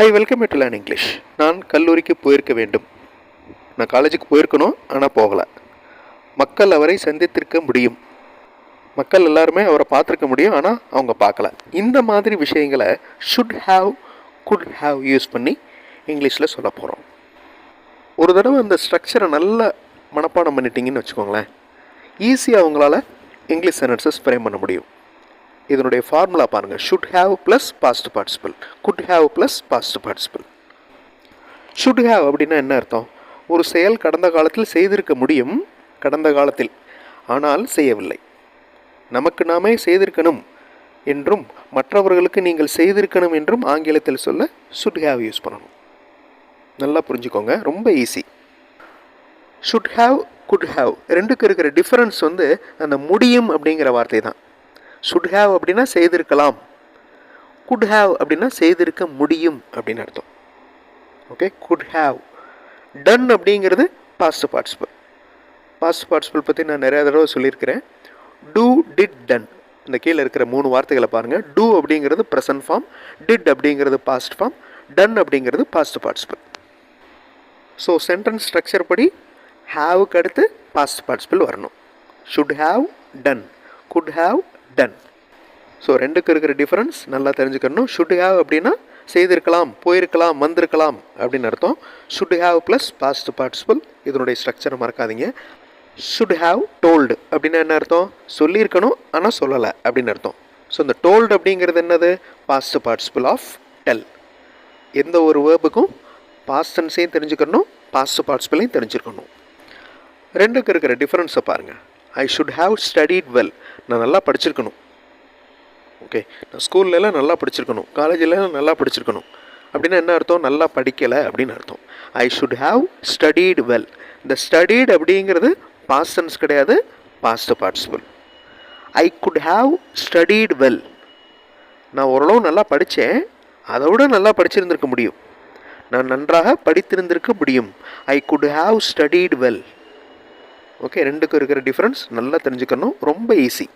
I welcome you to learn English. நான் கல்லூரிக்கு போயிருக்க வேண்டும். நான் காலேஜுக்கு போயிருக்கணும், ஆனால் போகலை. மக்கள் அவரை சந்தித்திருக்க முடியும். மக்கள் எல்லாருமே அவரை பார்த்துருக்க முடியும், ஆனால் அவங்க பார்க்கல. இந்த மாதிரி விஷயங்களை should have, could have use பண்ணி இங்கிலீஷில் சொல்ல போகிறோம். ஒரு தடவை அந்த ஸ்ட்ரக்சரை நல்லா மனப்பாடம் பண்ணிட்டீங்கன்னு வச்சுக்கோங்களேன், ஈஸியாக அவங்களால இங்கிலீஷ் சென்டென்சஸ் ஃப்ரேம் பண்ண முடியும். இதனுடைய ஃபார்முலா பாருங்கள். Should have plus past participle, could have plus past participle. Should have அப்படின்னா என்ன அர்த்தம்? ஒரு செயல் கடந்த காலத்தில் செய்திருக்க முடியும், கடந்த காலத்தில், ஆனால் செய்யவில்லை. நமக்கு நாமே செய்திருக்கணும் என்றும் மற்றவர்களுக்கு நீங்கள் செய்திருக்கணும் என்றும் ஆங்கிலத்தில் சொல்ல ஷுட் ஹாவ் யூஸ் பண்ணணும். நல்லா புரிஞ்சுக்கோங்க, ரொம்ப easy. Should have, could have ரெண்டுக்கு இருக்கிற டிஃபரன்ஸ் அந்த முடியும் அப்படிங்கிற வார்த்தை தான். ஷுட் ஹாவ் அப்படின்னா செய்திருக்கலாம், குட் ஹாவ் அப்படின்னா செய்திருக்க முடியும் அப்படின்னு அர்த்தம். Okay, could have. டன் அப்படிங்கிறது பாஸ்ட் பார்ட்டிசிபிள். பாஸ்ட் பார்ட்டிசிபிள் பற்றி நான் நிறையா தடவை சொல்லியிருக்கிறேன். Do, did, done. இந்த கீழே இருக்கிற 3 வார்த்தைகளை பாருங்கள். டூ அப்படிங்கிறது ப்ரெசன்ட் ஃபார்ம், டிட் அப்படிங்கிறது பாஸ்ட் ஃபார்ம், டன் அப்படிங்கிறது past participle. So sentence structure படி ஹாவுக்கு அடுத்து பாஸ்ட் பார்ட்டிசிபிள் வரணும். Should have, done. Could have, done. So ரெண்டுக்கு இருக்கிற டிஃப்ரென்ஸ் நல்லா தெரிஞ்சுக்கணும். ஷுட் ஹாவ் அப்படின்னா செய்திருக்கலாம், போயிருக்கலாம், வந்திருக்கலாம் அப்படின்னு அர்த்தம். Should have plus past participle. இதனுடைய ஸ்ட்ரக்சரை மறக்காதீங்க. ஷுட் ஹாவ் டோல்டு அப்படின்னா என்ன அர்த்தம்? சொல்லியிருக்கணும் ஆனால் சொல்லலை அப்படின்னு அர்த்தம். ஸோ இந்த டோல்டு அப்படிங்கிறது என்னது? Past participle of tell. எந்த ஒரு வேர்புக்கும் பாஸ்ட் டென்ஸையும் தெரிஞ்சுக்கணும், பாஸ்ட் பார்ட்டிசிபிளையும் தெரிஞ்சுக்கணும். ரெண்டுக்கு இருக்கிற டிஃப்ரென்ஸை பாருங்கள். ஐ ஷுட் ஹாவ் ஸ்டடீட் வெல். நான் நல்லா படிச்சிருக்கணும். ஓகே, நான் ஸ்கூல்லலாம் நல்லா படிச்சிருக்கணும், காலேஜிலலாம் நல்லா படிச்சிருக்கணும் அப்படின்னா என்ன அர்த்தம்? நல்லா படிக்கலை அப்படின்னு அர்த்தம். I should have studied well. இந்த ஸ்டடீட் அப்படிங்கிறது பாஸ்ட் டென்ஸ் கிடையாது, past participle. I could have studied well. நான் ஓரளவு நல்லா படித்தேன், அதை விட நல்லா படிச்சிருந்திருக்க முடியும், நான் நன்றாக படித்திருந்திருக்க முடியும். I could have studied well. Okay, ரெண்டுக்கும் இருக்கிற டிஃப்ரென்ஸ் நல்லா தெரிஞ்சுக்கணும், ரொம்ப easy.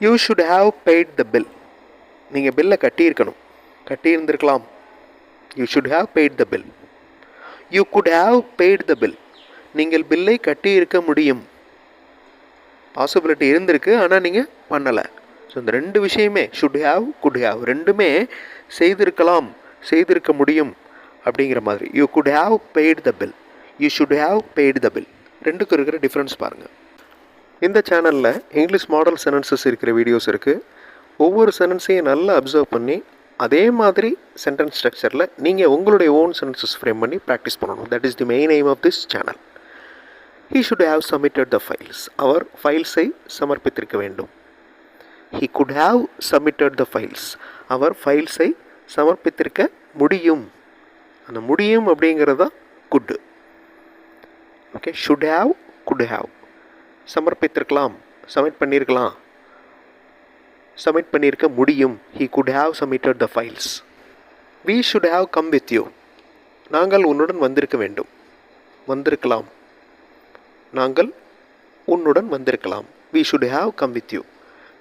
You should have paid the bill. நீங்கள் பில்லை கட்டியிருக்கணும், கட்டியிருந்திருக்கலாம். You should have paid the bill. You could have paid the bill. நீங்கள் பில்லை கட்டியிருக்க முடியும். பாசிபிலிட்டி இருந்திருக்கு, ஆனால் நீங்கள் பண்ணலை. ஸோ இந்த ரெண்டு விஷயமே ஷுட் ஹாவ், குட் ஹாவ் ரெண்டுமே செய்திருக்கலாம், செய்திருக்க முடியும் அப்படிங்கிற மாதிரி. You could have paid the bill, you should have paid the bill. ரெண்டுக்கும் இருக்கிற டிஃப்ரென்ஸ் பாருங்கள். இந்த சேனலில் இங்கிலீஷ் மாடல் சென்டென்சஸ் இருக்கிற வீடியோஸ் இருக்குது. ஒவ்வொரு சென்டென்ஸையும் நல்லா அப்சர்வ் பண்ணி அதே மாதிரி சென்டென்ஸ் ஸ்ட்ரக்சரில் நீங்கள் உங்களுடைய ஓன் சென்டென்சஸ் ஃப்ரேம் பண்ணி ப்ராக்டிஸ் பண்ணணும். That is the main aim of this channel. He should have submitted the files. அவர் ஃபைல்ஸை சமர்ப்பித்திருக்க வேண்டும். He could have submitted the files. அவர் ஃபைல்ஸை சமர்ப்பித்திருக்க முடியும். அந்த முடியும் அப்படிங்கிறது தான் could. Okay, should have, could have. சமர்ப்பித்திருக்கலாம், சப்மிட் பண்ணியிருக்கலாம், சப்மிட் பண்ணியிருக்க முடியும். He could have submitted the files. We should have come with you. நாங்கள் உன்னுடன் வந்திருக்க வேண்டும், வந்திருக்கலாம். நாங்கள் உன்னுடன் வந்திருக்கலாம். We should have come with you.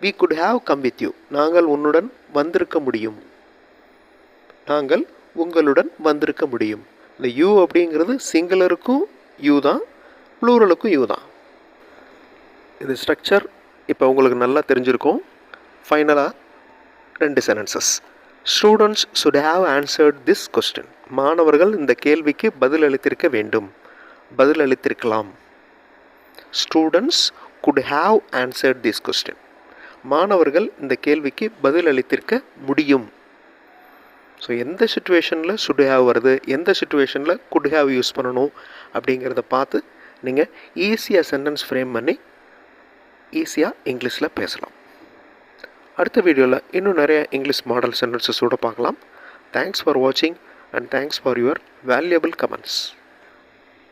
We could have come with you. நாங்கள் உன்னுடன் வந்திருக்க முடியும், நாங்கள் உங்களுடன் வந்திருக்க முடியும். இந்த யூ அப்படிங்கிறது சிங்குலருக்கும் யூ தான், ப்ளூரலுக்கும் யூ தான். இந்த ஸ்ட்ரக்சர் இப்போ உங்களுக்கு நல்லா தெரிஞ்சிருக்கும். ஃபைனலாக 2 sentences. Students should have answered this question. மாணவர்கள் இந்த கேள்விக்கு பதில் அளித்திருக்க வேண்டும், பதில் அளித்திருக்கலாம். Students could have answered this question. மாணவர்கள் இந்த கேள்விக்கு பதில் அளித்திருக்க முடியும். ஸோ எந்த சுச்சுவேஷனில் ஷுட் ஹாவ் வருது, எந்த சுச்சுவேஷனில் குட் ஹாவ் யூஸ் பண்ணணும் அப்படிங்கிறத பார்த்து நீங்கள் ஈஸியாக சென்டென்ஸ் ஃப்ரேம் பண்ணி ஈஸியாக இங்கிலீஷில் பேசலாம். அடுத்த வீடியோவில் இன்னும் நிறைய இங்கிலீஷ் மாடல் சென்டென்சஸோடு பார்க்கலாம். தேங்க்ஸ் ஃபார் வாட்சிங் and thanks for your valuable comments.